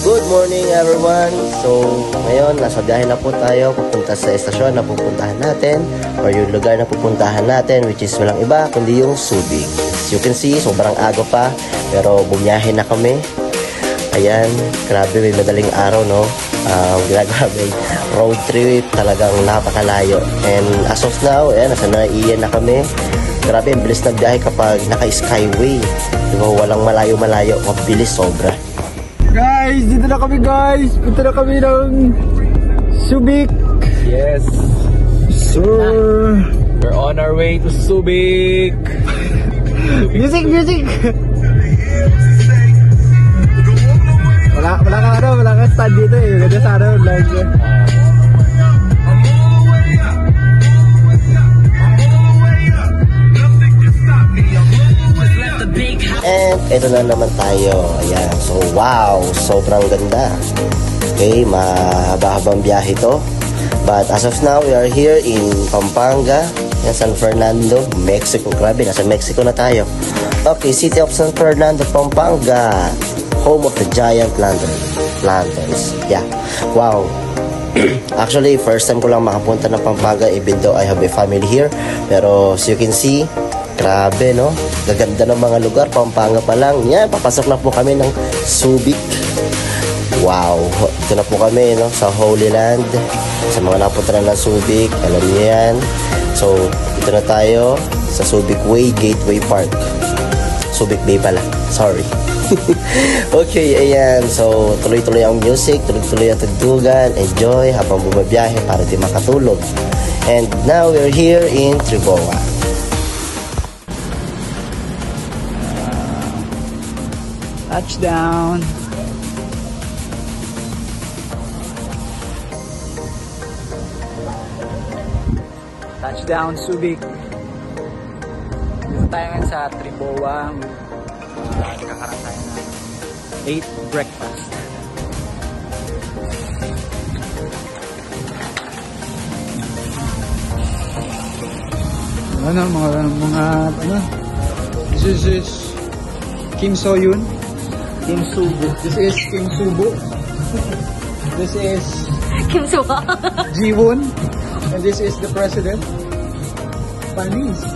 Good morning everyone! So ngayon nasa biyahe na po tayo papunta sa estasyon na pupuntahan natin or yung lugar na pupuntahan natin, which is walang iba kundi yung Subic. As you can see, sobrang aga pa pero bumiyahe na kami. Ayan, grabe, may madaling araw, no? Grabe, road trip, talagang napakalayo. And as of now, ayan, nasa Naiyan na kami. Grabe, ang bilis ng biyahe kapag naka-skyway. Diba, walang malayo-malayo, mabilis sobra. Guys, dito na kami guys. Punta na kami ng Subic. Yes. Sir. We're on our way to Subic. Music. Wala ka stand dito eh. Ganda sana yung vlog niya. And ito na naman tayo. Ayan. So wow, sobrang ganda. Okay, mahaba-habang biyahe to. But as of now, we are here in Pampanga, San Fernando, Mexico. Grabe, nasa Mexico na tayo. Okay, City of San Fernando, Pampanga, home of the giant lanterns. Yeah, wow. Actually, first time ko lang makapunta ng Pampanga even though I have a family here. Pero as you can see, grabe, no? Gaganda ng mga lugar. Pampanga pa lang. Yan, papasok na po kami ng Subic. Wow. Ito na po kami, no? Sa Holy Land. Sa mga napunta na ng Subic, alam niyo yan. So, ito na tayo sa Subic Way, Gateway Park. Subic Bay pala. Sorry. Okay, ayan. So, tuloy-tuloy ang music. Tuloy-tuloy ang tugtugan. Enjoy habang bumabiyahe para di makatulog. And now, we're here in Triboa. Touchdown. Touchdown Subic. Dito tayo ngayon sa Triboa. Kakaroon tayo na 8 breakfast. Ano? This is Kim So-yoon. Kim Subo. This is Kim Subo. This is Kim Subo. Jiwon. And this is the president. Panis.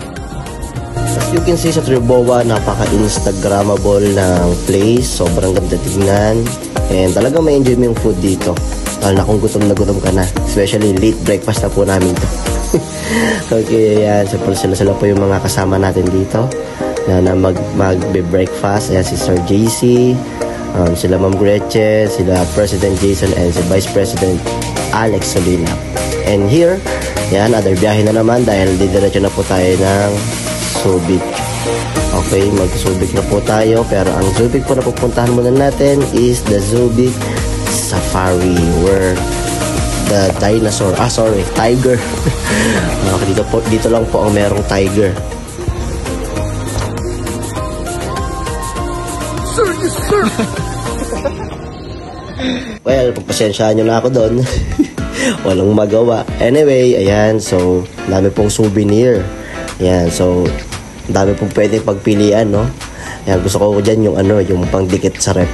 As you can see sa Triboa, napaka-instagrammable ng place. Sobrang ganda tignan. And talagang may enjoy mo yung food dito. Lalo na kung gutom na gutom ka na. Especially late breakfast na po namin to. Okay, ayan. Sila po yung mga kasama natin dito na mag-breakfast. Ayan si Sir JC, sila Ma'am Gretchen, sila President Jason, and si Vice President Alex Solina. And here, yan, other biyahe na naman dahil didiretso na po tayo ng Subic. Okay, mag-Subic na po tayo. Pero ang Subic po na pupuntahan muna natin is the Subic Safari, where the dinosaur, tiger. Dito lang po ang merong tiger. Sir. Well, pagpasensyaan nyo na ako doon. Walang magawa. Anyway, ayan. So, dami pong souvenir. Ayan. So, dami pong pwede pagpilian, no? Ayan, gusto ko dyan yung yung pangdikit sa rep.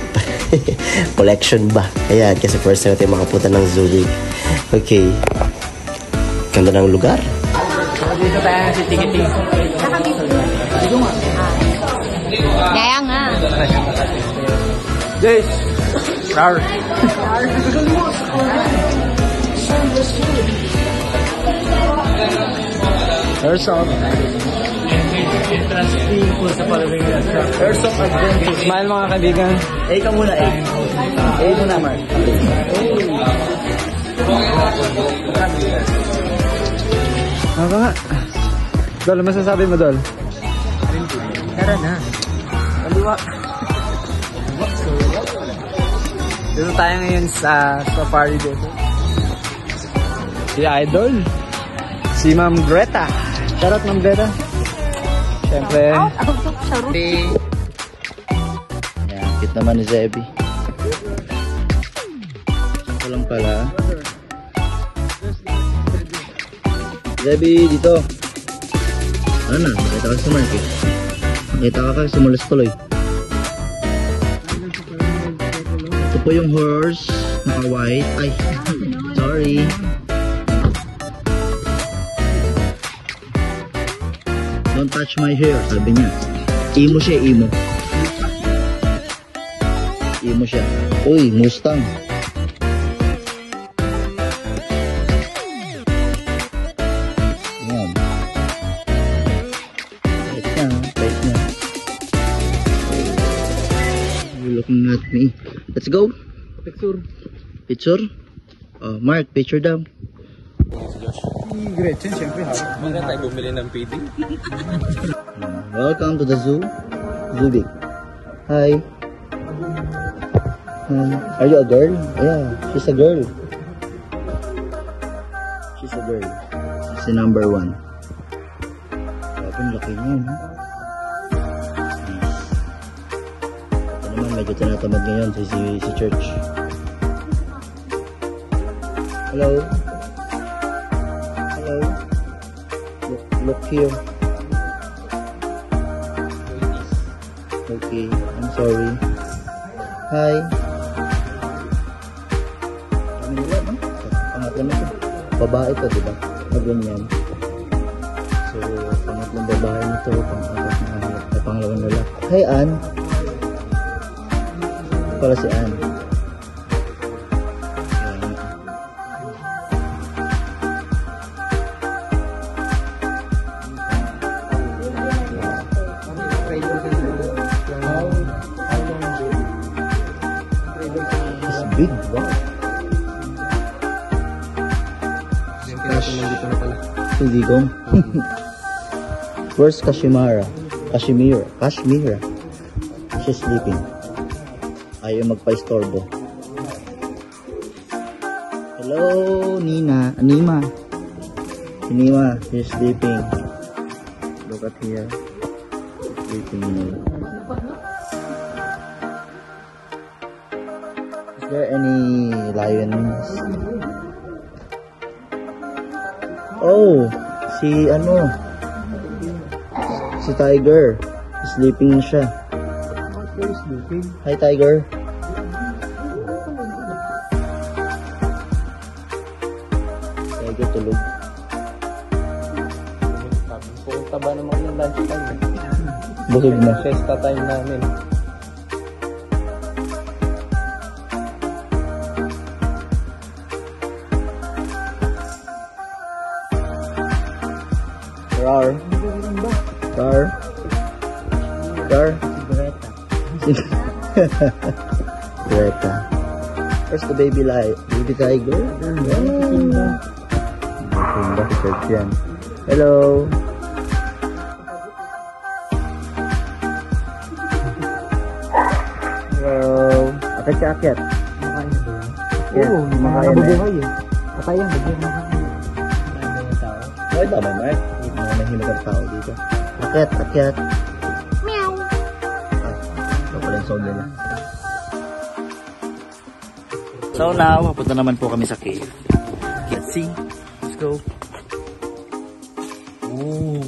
Collection ba? Ayan, kasi first time natin makapunta ng Subic. Okay. Ganda ng lugar. Dito tayo si Tikiti. Kaya nga. Yes. Rar. Airsoft. Interesting po sa following airsoft. Airsoft adventure. Smile mga kaibigan. Ikaw muna, muna, Mark. Ano nga? Dol, masasabi mo, Dol? Tara na. Kaliwa. Dito tayo ngayon sa safari dito. Si Idol. Si Ma'am Greta. Shoutout Ma'am Greta. Siyempre. Yan, cute naman ni Zebby. Ito lang pala. Zebby, dito. Ano na? Nakita ka sa market. Nakita ka sa mulas tuloy. Ito po yung horse, naka-white. Ay, sorry. Don't touch my hair, sabi niya. Imo siya, imo. Imo siya. Uy, Mustang. Yan. Bait niya. You're looking at me. Let's go. Picture. Picture? Mark, picture daw. Si Gretchen, siyempre ha. Mga tayo bumili ng PD. Welcome to the zoo. Zubik. Hi. Are you a girl? Yeah, she's a girl. She's a girl. She's the number 1. Grabe, laki niya, no? Nice. Ito naman, medyo tinatamad ngayon si Church. Hello? Hello? Look here. Okay, I'm sorry. Hi. Ano nila, no? Pangatlan ito. Babae ito, diba? Ganyan. So, pangatlong babae nito, pangalawang lalaki. Hi, Ann. Ito pala si Ann. Big, wow. Suligong. Where's Kashmira? She's sleeping. Ayaw magpa-istorbo. Hello, Nima. Nima, she's sleeping. Look at here. Sleeping. Is there any lions? Oh, si Tiger. Sleeping siya. Hi, Tiger. Tiger tulog. Pumunta ba naman ng lunch time? Busog na. Siesta time namin. Greta. Where's the baby tiger? Hello. Hello. Akyat. Oo, mabubuhay eh. Patay yan, bigyan na kami. Ay, tama na eh. Mga nahimag ang tao dito. Akyat. Meow. Ito pala yung sound nila. So now, mapunta naman po kami sa cave. Let's see. Let's go. Ooh.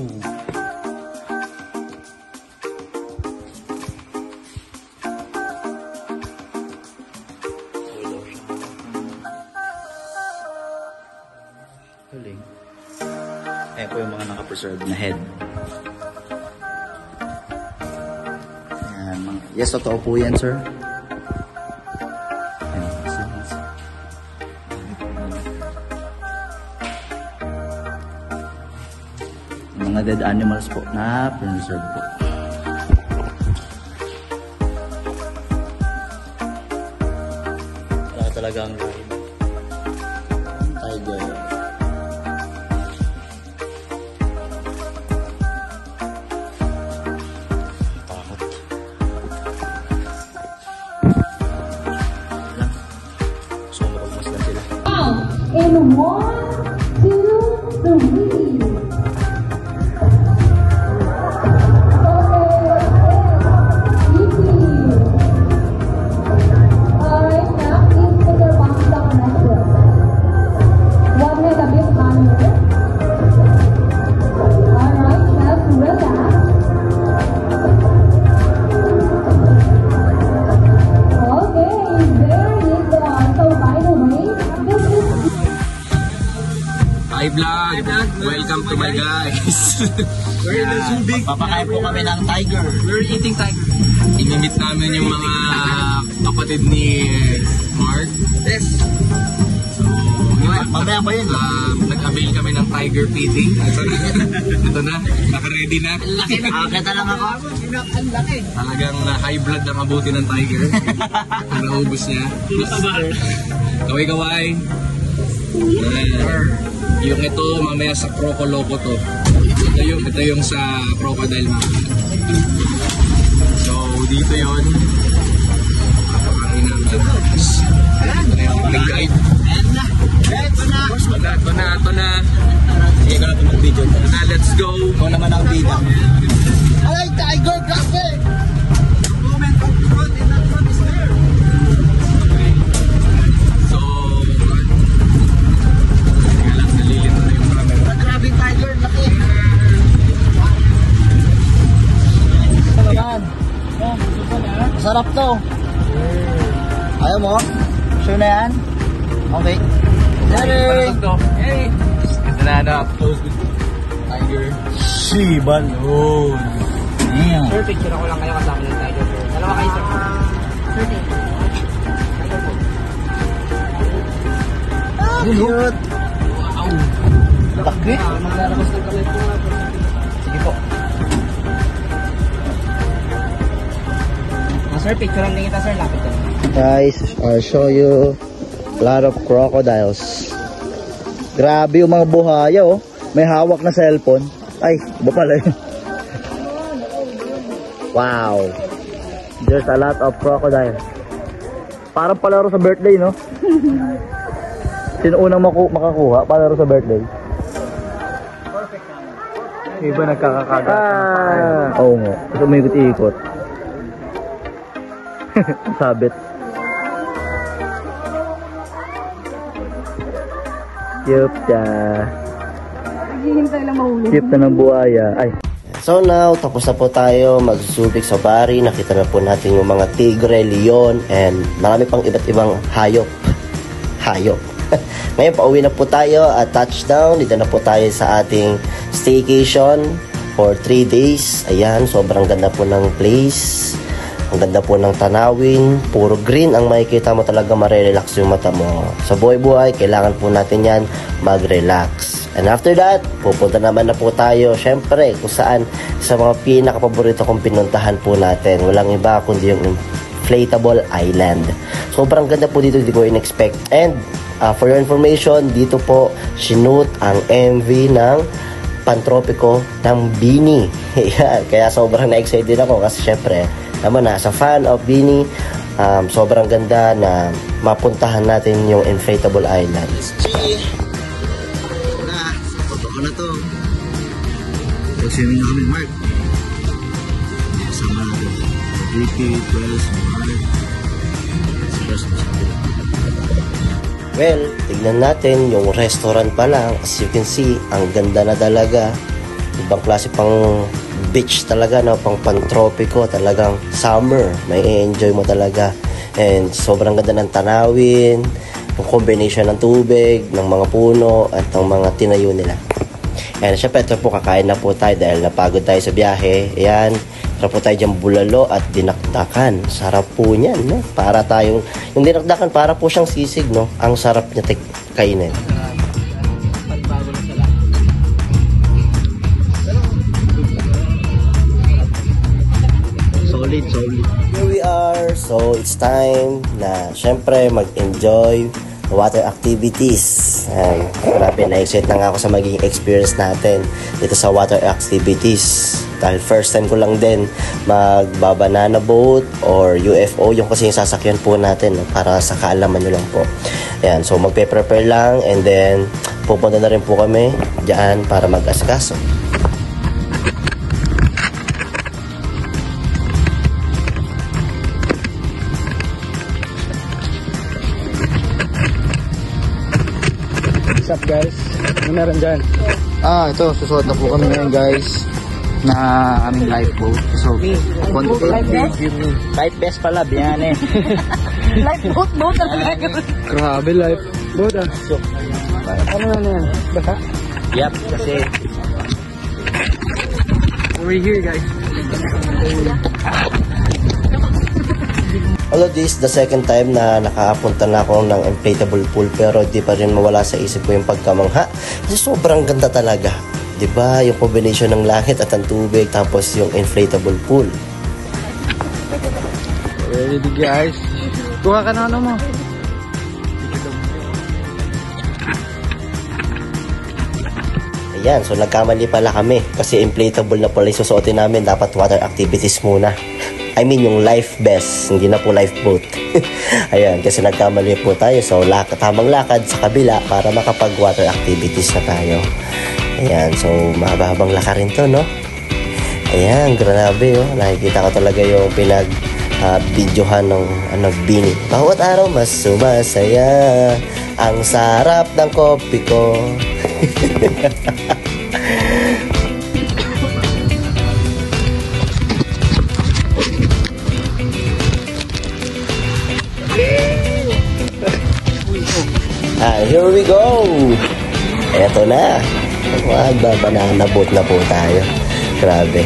Galing. Ayan po yung mga naka-preserve na head. Ayan, yes, totoo po yan, sir. Mga dead animals po na preserve po. Wala talagang tiger. Takot. Lang. So, makapagmasdan sila. In 1, 2, 3. Okay, there. Hi vlog! Welcome to my guys! We're in Subic. Papakain po kami ng tiger. We're eating tiger. Inimit namin yung mga kapatid ni Mark. Yes! So, Mamaya pa yun. nag-avail kami ng tiger feeding. Ito na, naka-ready na. Laki na. Akita lang ako. Ang laki. Talagang high blood ang abuti ng tiger. Naubos niya. Kaway-kaway. Yung ito, mamaya sa Croco Loco to. Ito yung sa crocodile. So, dito yun. Kapakain namin. Nag-guide. Ito na. Sige ka natin mag-video. Let's go. Ito naman ang bida. Ay, tiger! Grabe! So, nalilito na yung camera. Grabe tiger! Laki! Ito naman. Masarap to. Ayaw mo? Sure na yan? Okay. Yay! Hey! Ito na, up close with tiger. Si Balon. Damn. Sir, picture ako lang kayo kasama ng tiger. Dalawa kayo, sir. Cute. Laki. Maglalabas ng kamay po. Sige po. Sir, picture lang din kita, sir. Lapit ka. Guys, I'll show you a lot of crocodiles. Grabe yung mga buhaya, oh. May hawak na cellphone. Ay, iba pala yun. Wow. There's a lot of crocodiles. Parang palaro sa birthday, no? Sino unang makakuha? Palaro sa birthday? Iba nagkakakagat. Oo nga. Kasi umikot-ikot. Sabit. Cute siya. Naghihintay lang mahuli. Cute na ng buhaya. Ay. So now, tapos na po tayo mag-Subic Safari. Nakita na po natin yung mga tigre, leon, and marami pang iba't ibang hayop. Ngayon, pauwi na po tayo at touchdown. Dito na po tayo sa ating staycation for 3 days. Ayan, sobrang ganda po ng place. Ang ganda po ng tanawin. Puro green ang makikita mo, talaga marirelax yung mata mo. Sa buhay-buhay, kailangan po natin yan mag-relax. And after that, pupunta naman na po tayo, syempre, kung saan sa mga pinaka-paborito kong pinuntahan po natin. Walang iba kundi yung Inflatable Island. Sobrang ganda po dito, hindi ko in-expect. And for your information, dito po sinut ang MV ng Pantropiko ng Bini. Kaya sobrang na-excited ako kasi syempre, naman sa fan of Bini, sobrang ganda na mapuntahan natin yung Inflatable Island. Totoo na to. Pag-swimming na kami, Mark. Sama natin. DP, 12, Mark. Well, tignan natin yung restaurant pa lang. As you can see, ang ganda na talaga. Ibang klase pang beach talaga, no? Pang pantropiko, talagang summer. May enjoy mo talaga. And sobrang ganda ng tanawin, yung combination ng tubig, ng mga puno, at ng mga tinayo nila. And syempre, ito po, kakain na po tayo dahil napagod tayo sa biyahe. Ayan, sarap po tayo dyan bulalo at dinakdakan. Sarap po niyan, no? Para tayong, yung dinakdakan, para po siyang sisig, no? Ang sarap niya kainin. Solid. Here we are. So, it's time na syempre mag-enjoy water activities. Ayan, grabe, na-excite na nga ako sa magiging experience natin dito sa water activities. Dahil first time ko lang din magbabanana boat or UFO, yung kasi yung sasakyan po natin, no? Para sa kaalaman nyo lang po. Ayan, so magpe-prepare lang and then pupunta na rin po kami dyan para mag-asikaso. What's up guys? Ano meron dyan? Ito, susuot na po kami ngayon, guys, na aming lifeboat. So, Life vest pala, biyane. Lifeboat mo talaga. Grabe life. Boda. Ano na yan? Basa? Yep, kasi We're here guys. Although this the second time na nakaapunta na ako ng inflatable pool, pero di pa rin mawala sa isip ko yung pagkamangha. Kasi sobrang ganda talaga. Diba? Yung combination ng langit at ang tubig, tapos yung inflatable pool. Ready guys. Kuha ka na ano mo. Ayan, so nagkamali pala kami kasi inflatable na pala yung susuotin namin. Dapat water activities muna. I mean yung life vest, hindi na po lifeboat. Ayan, kasi nagkamali po tayo. So tamang lakad sa kabila para makapag water activities na tayo. Ayan, so mahabang lakarin to, no? Ayan, grabe, oh. Nakikita ko talaga yung videohan ng Bini. Bawat araw mas sumasaya. Ang sarap ng kopi ko. Here we go. Eto na. Banana boat na po tayo. Grabe.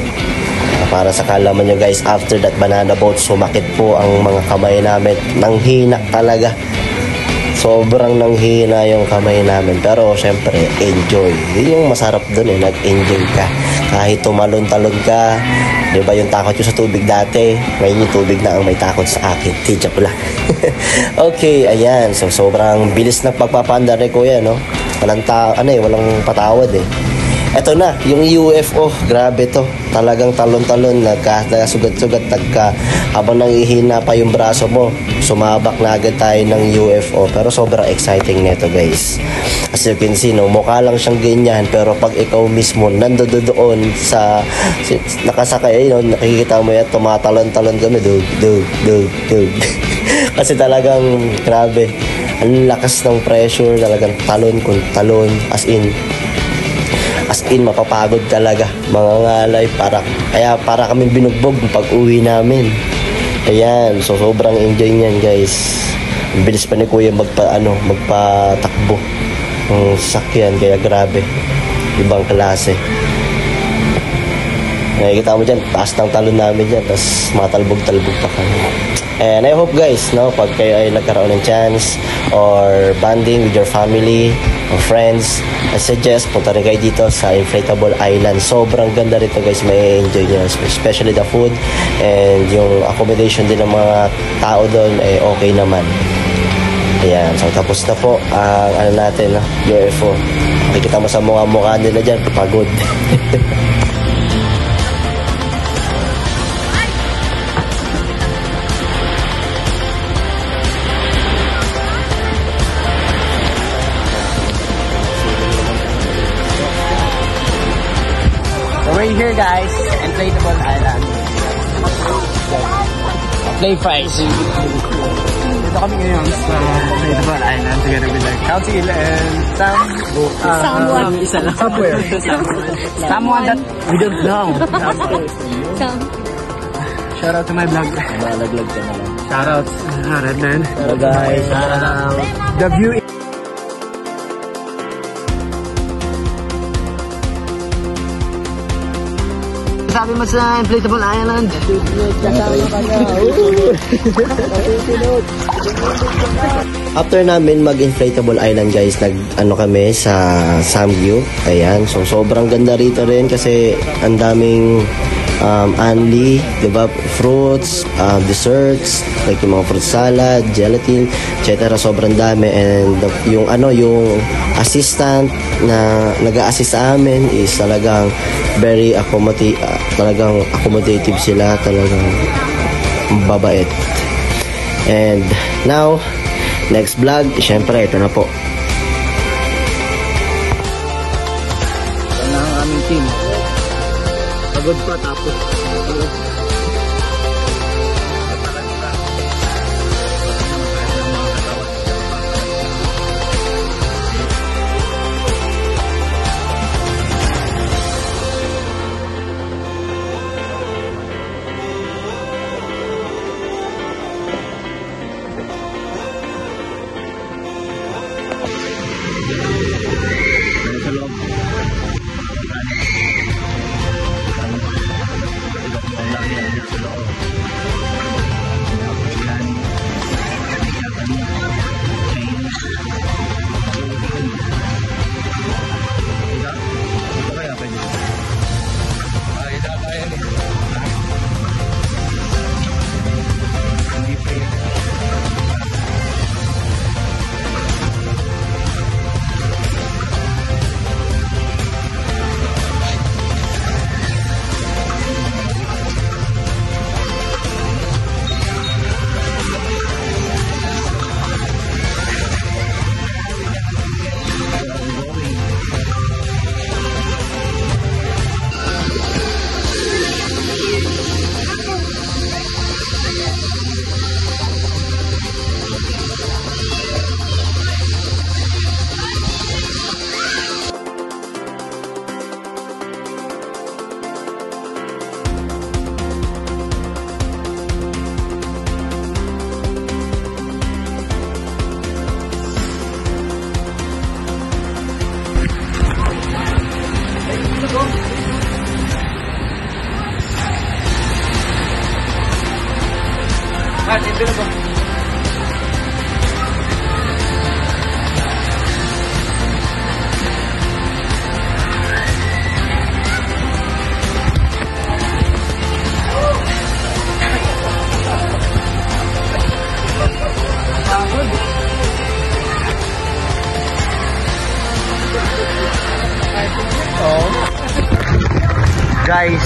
Para sa kalaman nyo guys, after that banana boat, sumakit po ang mga kamay namin. Nanghina talaga. Sobrang nanghina yung kamay namin. Pero syempre, enjoy. Yun yung masarap dun eh. Nag-enjoy ka. Kahit tumalon-talon ka. Diba yung takot yung sa tubig dati? Ngayon yung tubig na ang may takot sa akin. Tidya pala. Okay, ayan. So sobrang bilis na pagpapanda ni Kuya, no? Walang patawad eh. Eto na, yung UFO, grabe to. Talagang talon-talon, nagkasugat-sugat, habang nangihina pa yung braso mo, sumabak na agad tayo ng UFO. Pero sobrang exciting nito guys. As you can see, no, mukha lang siyang ganyan, pero pag ikaw mismo nandoon sa nakasakay, no, nakikita mo yan, tumatalon-talon kami, dug. Kasi talagang grabe, ang lakas ng pressure, talagang talon kung talon, as in mapapagod talaga, mga ngalay, para kami binugbog pag uwi namin. Ayan, so sobrang enjoy niyan guys. Ang bilis pa ni Kuya magpatakbo ng sasakyan, kaya grabe, ibang klase. Nakikita mo dyan, taas ng talon namin dyan, tapos matalbog-talbog pa kami. And I hope guys, no, pag kayo ay nagkaroon ng chance or bonding with your family or friends, I suggest punta rin kayo dito sa Inflatable Island. Sobrang ganda rito guys, may enjoy nyo, especially the food and yung accommodation din ng mga tao doon ay okay naman. Ayan, so tapos na po ang natin, no, UFO. Makikita mo sa mukha nila dyan, pagod. We're here guys, Inflatable Island. Play fries. Dito kami ngayon sa Inflatable Island together with our council and Someone. Isa lang. somewhere. Someone that we don't know. Shout out to my vlog. malaglag ka na lang. Shout out. Redman. Hello guys, The view Sabi mo sa Inflatable Island. After namin mag-Inflatable Island guys, kami sa Samgyup. Ayan, so sobrang ganda rito rin kasi ang daming unli, diba? Fruits, desserts, like yung mga fruit salad, gelatin, etc. Sobrang dami. And yung assistant na nag-a-assist sa amin is talagang very accommodative sila, talagang babait. And now, next vlog, syempre ito na po. Ito na ang aming team. Pagod pa tapos. loob. Ang laki ang dito sa loob. Guys,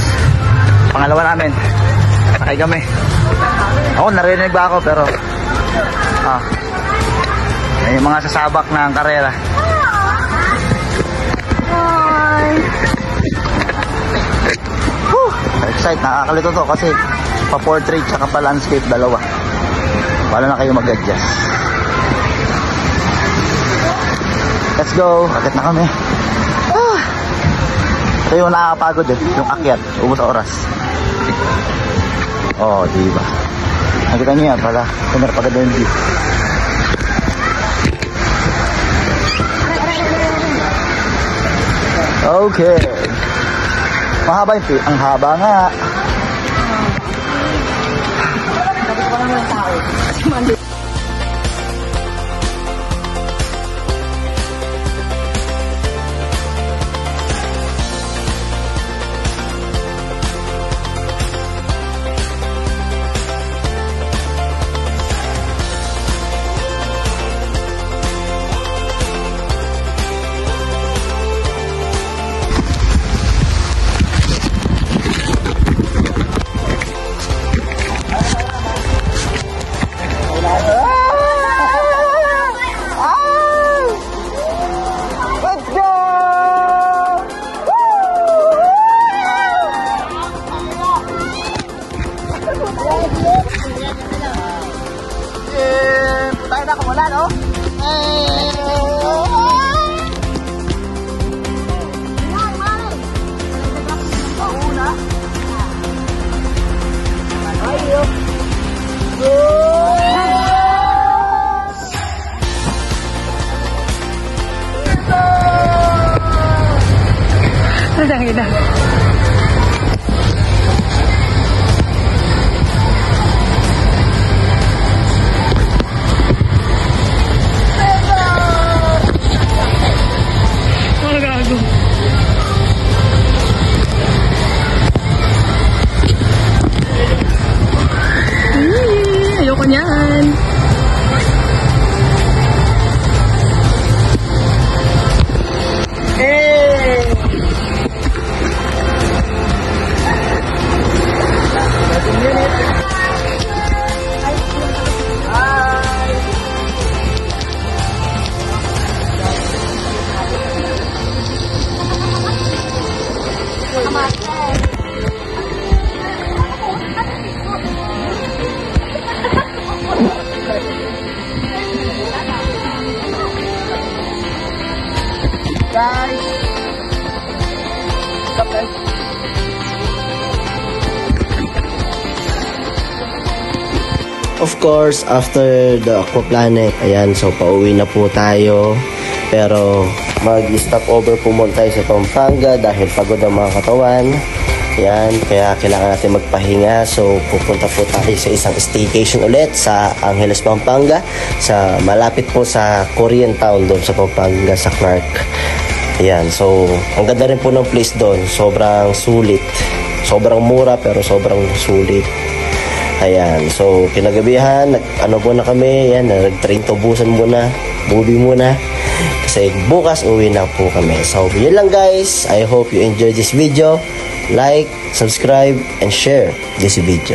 pangalawa namin. Sakay kami. Ako narinig ba ako pero may mga sasabak ng karera. Hi. Excited, nakakalito to kasi pa-portrait tsaka pa-landscape dalawa. Paano na kayo mag-adjust? Let's go. Akit na kami. Ito yung nakakapagod yung akyat, ubos oras. Oh, diba? Nakita niyo yan pala, kumera paganda yung view. Okay. Mahaba yung view, ang haba nga. Ayoko niyan. Of course, after the aquaplanet, ayan, so pauwi na po tayo. Pero mag-stop over po muna tayo sa Pampanga dahil pagod ang mga katawan. Yan, kaya kailangan natin magpahinga. So pupunta po tayo sa isang staycation ulit sa Angeles, Pampanga, sa malapit po sa Korean town doon sa Pampanga, sa Clark. Ayan, so ang ganda rin po ng place doon. Sobrang sulit. Sobrang mura pero sobrang sulit. Ayan, so kinagabihan, ano po na kami, yan, nag-train to busan muna, movie muna. Kasi bukas uwi na po kami. So yun lang guys, I hope you enjoyed this video. Like, subscribe, and share this video.